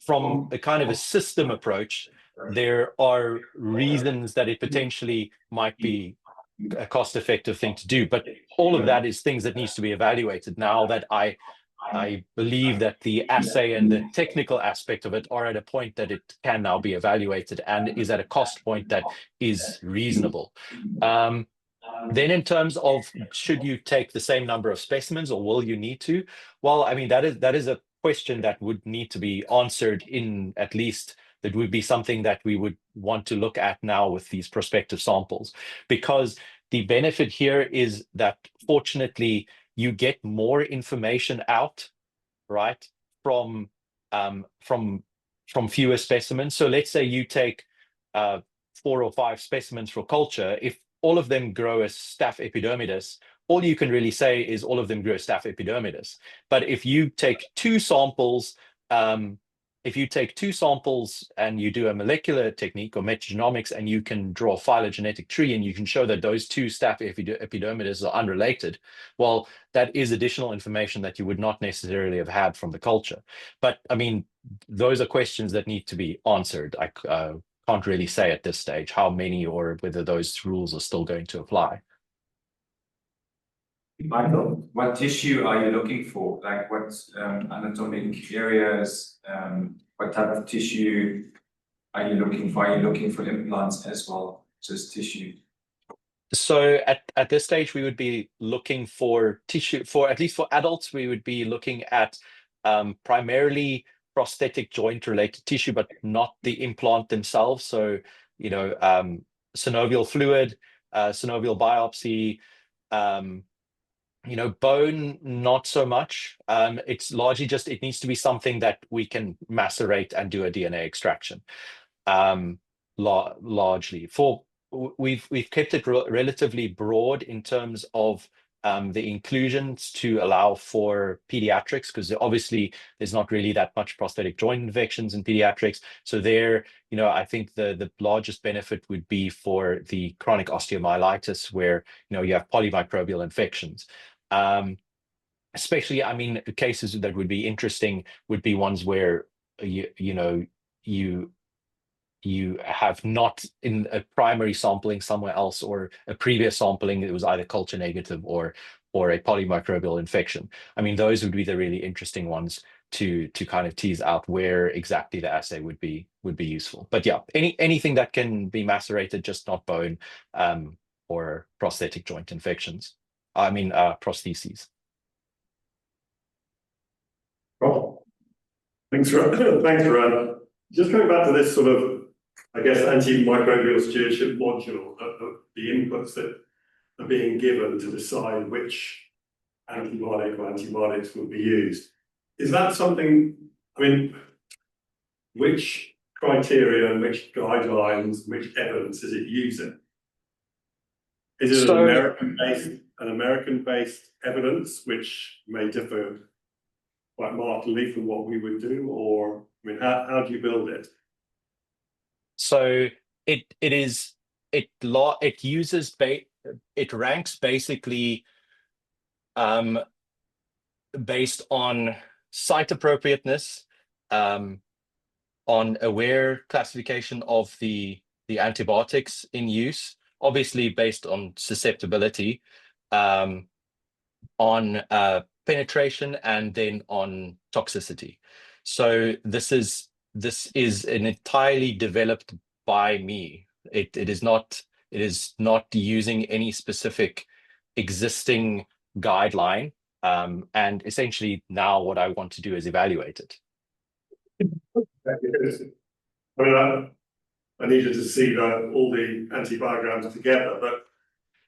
a kind of a system approach, there are reasons that it potentially might be a cost-effective thing to do, but all of that is things that needs to be evaluated now that I believe that the assay and the technical aspect of it are at a point that it can now be evaluated and is at a cost point that is reasonable. Then in terms of, should you take the same number of specimens or will you need to? Well, I mean, that is a question that would need to be answered in, at least that would be something that we would want to look at now with these prospective samples, because the benefit here is that fortunately you get more information out, right, from fewer specimens. So let's say you take 4 or 5 specimens for culture. If all of them grow a staph epidermidis, all you can really say is all of them grow staph epidermidis. But if you take 2 samples, and you do a molecular technique or metagenomics, and you can draw a phylogenetic tree and you can show that those 2 staph epidermidis are unrelated, well, that is additional information that you would not necessarily have had from the culture. But I mean, those are questions that need to be answered. I can't really say at this stage how many or whether those rules are still going to apply. Michael, what tissue are you looking for? Like what anatomic areas, what type of tissue are you looking for? Are you looking for implants as well, just tissue? So at this stage, we would be looking for tissue, at least for adults, we would be looking at primarily prosthetic joint related tissue, but not the implant themselves. So, synovial fluid, synovial biopsy, bone, not so much. It's largely just, it needs to be something that we can macerate and do a DNA extraction. Largely we've kept it relatively broad in terms of the inclusions to allow for pediatrics, because obviously there's not really that much prosthetic joint infections in pediatrics. So there, I think the largest benefit would be for the chronic osteomyelitis, where you have polymicrobial infections. Especially, I mean, cases that would be interesting would be ones where you have not in a primary sampling somewhere else, or a previous sampling, it was either culture negative or a polymicrobial infection. I mean, those would be the really interesting ones to kind of tease out where exactly the assay would be useful. But yeah, anything that can be macerated, just not bone, or prosthetic joint infections. I mean, prostheses. Well, thanks, Ruan. Just going back to this sort of, I guess, antimicrobial stewardship module, the inputs that are being given to decide which antibiotic or antibiotics will be used. Is that something, I mean, which criteria and which guidelines, which evidence is it using? Is it an American-based evidence, which may differ quite markedly from what we would do, or I mean, how do you build it? So it ranks basically based on site appropriateness, on aware classification of the antibiotics in use, obviously based on susceptibility, on penetration, and then on toxicity. So this is an entirely developed by me. It is not using any specific existing guideline, and essentially now what I want to do is evaluate it. I mean, I needed to see all the antibiograms together, but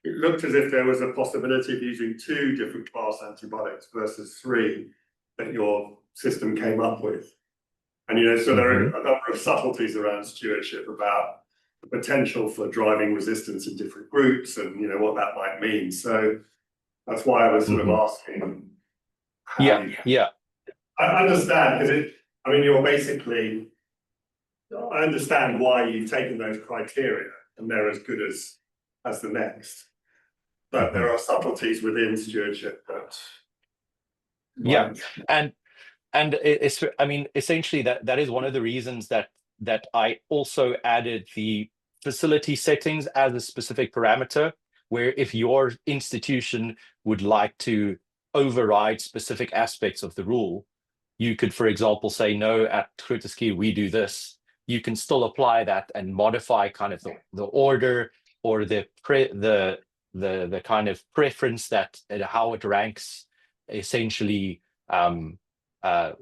it looked as if there was a possibility of using 2 different class antibiotics versus 3 that your system came up with. And so there are a number of subtleties around stewardship about the potential for driving resistance in different groups, and what that might mean. So that's why I was sort of asking. Yeah. I understand, because I mean, I understand why you've taken those criteria and they're as good as the next. But there are subtleties within stewardship that. And I mean, essentially that is one of the reasons that I also added the facility settings as a specific parameter, where if your institution would like to override specific aspects of the rule, you could, for example, say, no, at Grooteskiel we do this. You can still apply that and modify kind of the order, or the kind of preference that how it ranks essentially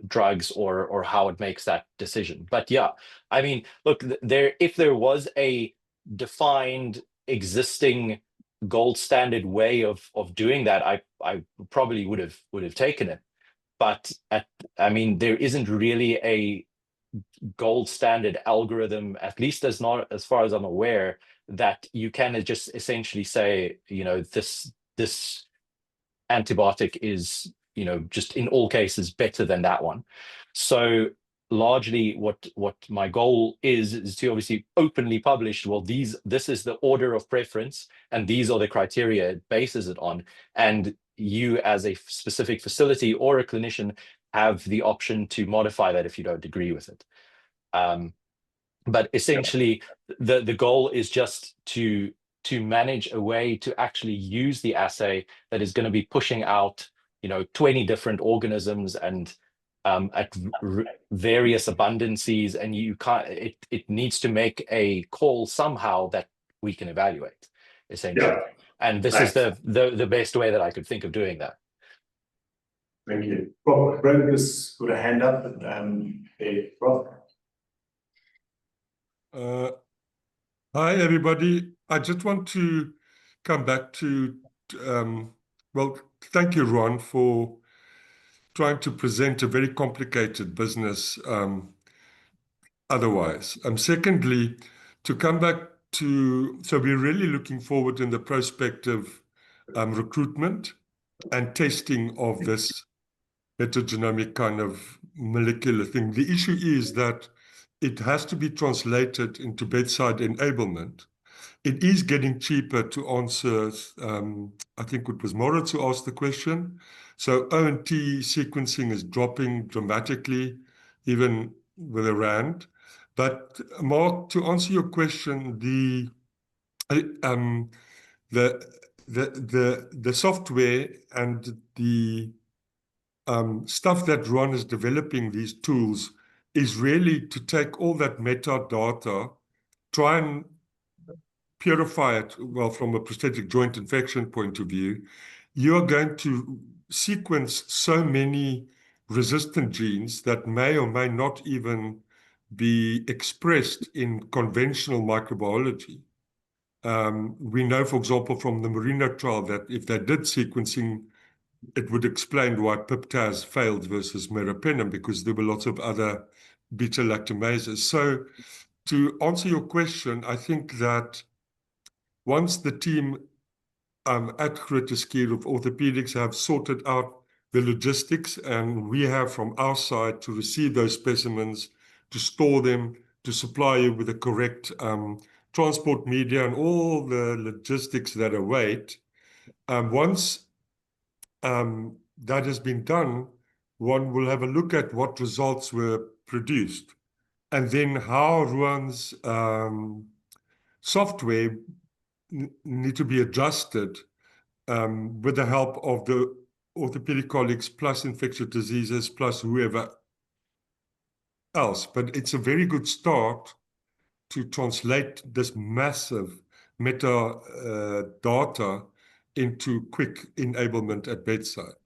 drugs, or how it makes that decision. But yeah, I mean, look, if there was a defined existing gold standard way of doing that, I probably would have taken it. But I mean, there isn't really a gold standard algorithm, at least as far as I'm aware, that you can just essentially say, this antibiotic is, just in all cases better than that one. So largely what my goal is to obviously openly publish, well, this is the order of preference, and these are the criteria it bases it on. And you as a specific facility or a clinician have the option to modify that if you don't agree with it. But essentially the goal is just to manage a way to actually use the assay that is going to be pushing out 20 different organisms, and at various abundances, and you can't, it needs to make a call somehow that we can evaluate, essentially. And this is the best way that I could think of doing that. Thank you. Rob, Roger's got a hand up. Rob. Hi, everybody. I just want to come back to, well, thank you, Ron, for trying to present a very complicated business otherwise. Secondly, to come back to, so we're really looking forward in the prospective recruitment and testing of this metagenomic kind of molecular thing. The issue is that it has to be translated into bedside enablement. It is getting cheaper to answer, I think it was Moritz who asked the question. So ONT sequencing is dropping dramatically, even with a rand. But Mark, to answer your question, the software and the stuff that Ruan is developing, these tools, is really to take all that metadata, try and purify it, well, from a prosthetic joint infection point of view. You are going to sequence so many resistant genes that may or may not even be expressed in conventional microbiology. We know, for example, from the Marino trial that if they did sequencing, it would explain why piptaz failed versus meropenem, because there were lots of other beta-lactamases. So to answer your question, I think that once the team at Groote Schuur of orthopedics have sorted out the logistics, and we have from our side to receive those specimens, to store them, to supply you with the correct transport media and all the logistics that await. Once that has been done, one will have a look at what results were produced, and then how Ruan's software need to be adjusted with the help of the orthopedic colleagues, plus infectious diseases, plus whoever else. But it's a very good start to translate this massive meta data into quick enablement at bedside.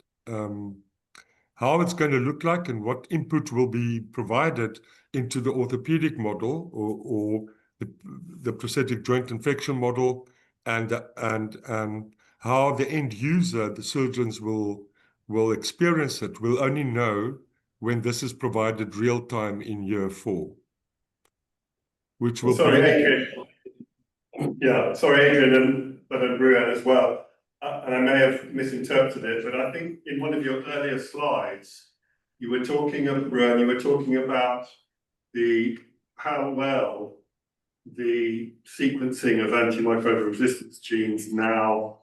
How it's going to look like and what input will be provided into the orthopedic model or the prosthetic joint infection model, and how the end user, the surgeons, will experience it, will only know when this is provided real time in year 4. Which will Sorry, Adrian. Yeah, sorry, Adrian, and Ruan as well. And I may have misinterpreted it, but I think in one of your earlier slides, you were talking of Ruan, you were talking about how well the sequencing of antimicrobial resistance genes now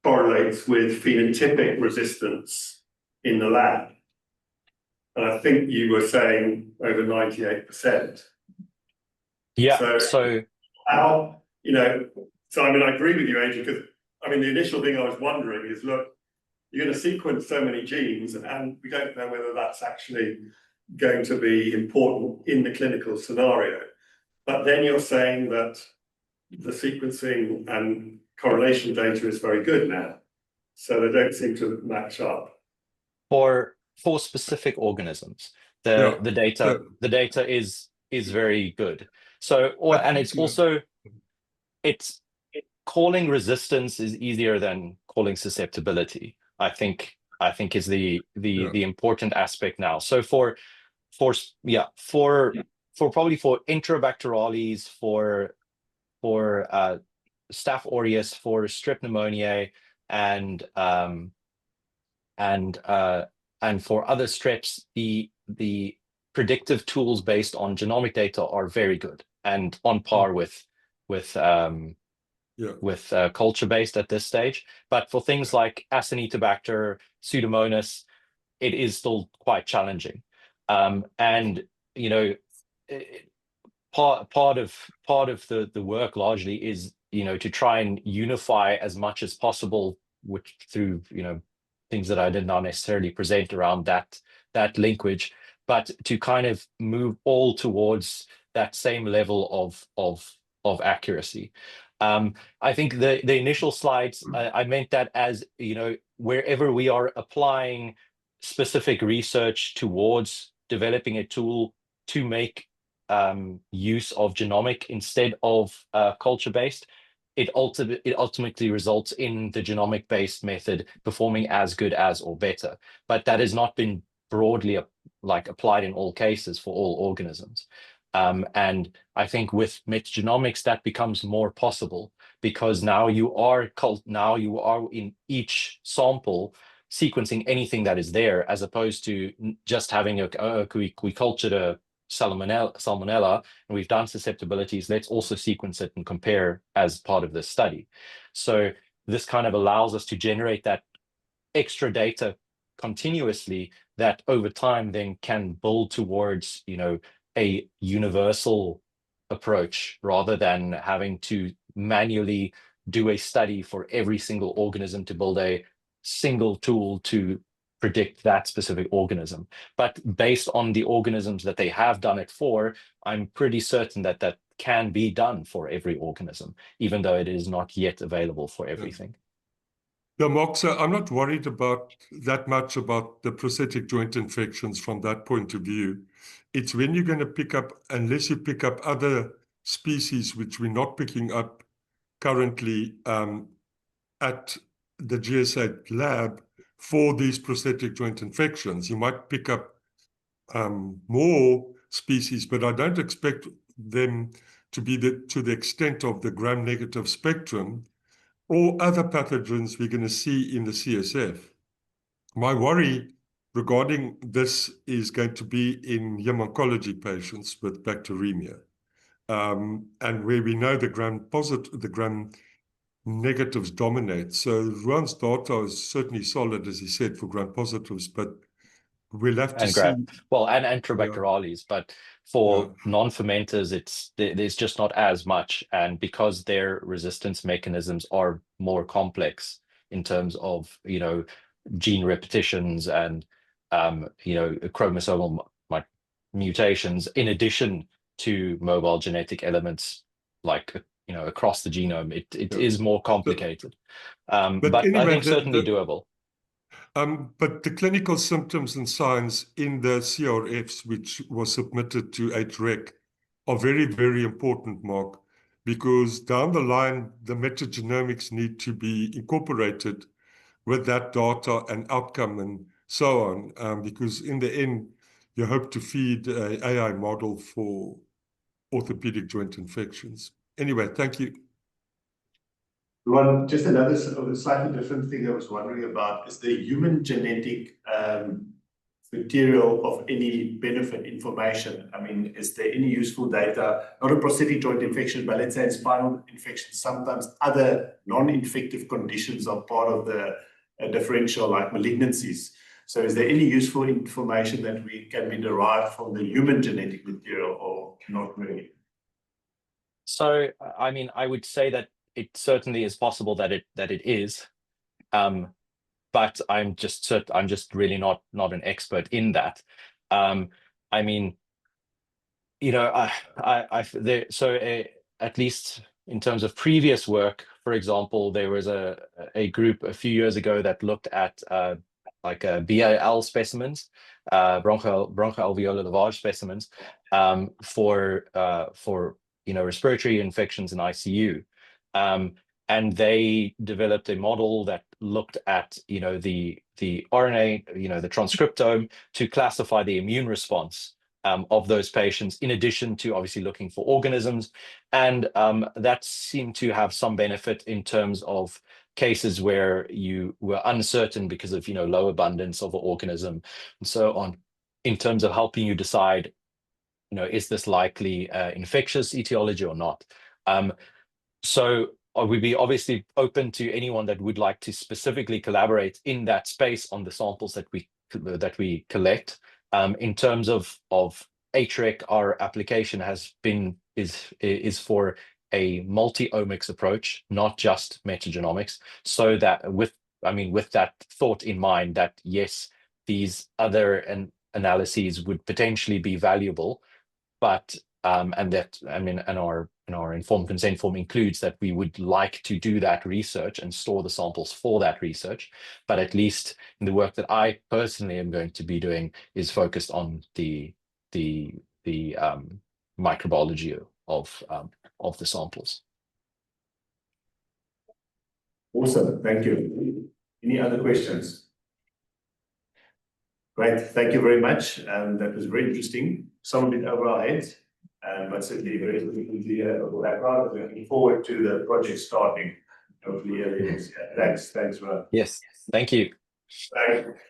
correlates with phenotypic resistance in the lab. And I think you were saying over 98%. Yeah, So how, so I mean, I agree with you, Adrian, because I mean, the initial thing I was wondering is, look, you're going to sequence so many genes, and we don't know whether that's actually going to be important in the clinical scenario. But then you're saying that the sequencing and correlation data is very good now, so they don't seem to match up. For specific organisms, the data is very good. So, and it's also, calling resistance is easier than calling susceptibility. I think is the important aspect now. So for probably for Enterobacterales, for Staph aureus, for Strep pneumoniae, and for other streps, the predictive tools based on genomic data are very good and on par with culture based at this stage. But for things like Acinetobacter, Pseudomonas, it is still quite challenging. And part of the work largely is to try and unify as much as possible, which through things that I did not necessarily present around that linkage, but to kind of move all towards that same level of accuracy. I think the initial slides, I meant that as wherever we are applying specific research towards developing a tool to make use of genomic instead of culture-based, it ultimately results in the genomic-based method performing as good as or better. But that has not been broadly applied in all cases for all organisms. And I think with metagenomics, that becomes more possible because now you are in each sample sequencing anything that is there, as opposed to just having we cultured a salmonella and we've done susceptibilities. Let's also sequence it and compare as part of this study. So this kind of allows us to generate that extra data continuously that over time then can build towards, a universal approach, rather than having to manually do a study for every single organism to build a single tool to predict that specific organism. But based on the organisms that they have done it for, I'm pretty certain that that can be done for every organism, even though it is not yet available for everything. Yeah, Mark, so I'm not worried about that much about the prosthetic joint infections from that point of view. It's when you're going to pick up, unless you pick up other species which we're not picking up currently at the GSA lab for these prosthetic joint infections. You might pick up more species, but I don't expect them to be to the extent of the gram-negative spectrum or other pathogens we're going to see in the CSF. My worry regarding this is going to be in hem-oncology patients with bacteremia, and where we know the gram-negatives dominate. So Ruan's data is certainly solid, as he said, for gram-positives, but we'll have to see. And Enterobacterales, but for non-fermenters, there's just not as much, and because their resistance mechanisms are more complex in terms of gene repetitions and chromosomal mutations, in addition to mobile genetic elements like across the genome, it is more complicated, but anyway, I think certainly doable. But the clinical symptoms and signs in the CRFs, which was submitted to HREC, are very, very important, Mark, because down the line, the metagenomics need to be incorporated with that data and outcome and so on, because in the end, you hope to feed an AI model for orthopedic joint infections. Anyway, thank you. Ruan, just another sort of slightly different thing I was wondering about is the human genetic material of any benefit information. I mean, is there any useful data, not a prosthetic joint infection, but let's say in spinal infection, sometimes other non-infective conditions are part of the differential, like malignancies. So is there any useful information that can be derived from the human genetic material, or not really? So, I mean, I would say that it certainly is possible that it is, but I'm just really not an expert in that. I mean, at least in terms of previous work, for example, there was a group a few years ago that looked at BAL specimens, bronchoalveolar lavage specimens, for respiratory infections in ICU. And they developed a model that looked at, the RNA, the transcriptome, to classify the immune response of those patients, in addition to obviously looking for organisms. And that seemed to have some benefit in terms of cases where you were uncertain because of, low abundance of an organism and so on, in terms of helping you decide, is this likely infectious etiology or not? So we'd be obviously open to anyone that would like to specifically collaborate in that space on the samples that we collect. In terms of HREC, our application is for a multi-omics approach, not just metagenomics. So that with that thought in mind, that yes, these other analyses would potentially be valuable, but our informed consent form includes that we would like to do that research and store the samples for that research. But at least in the work that I personally am going to be doing is focused on the microbiology of the samples. Awesome, thank you. Any other questions? Great, thank you very much. That was very interesting. Some a bit over our heads, but that's certainly very good to hear about background. Looking forward to the project starting hopefully early next year. Thanks, Ruan. Yes, thank you. Thanks.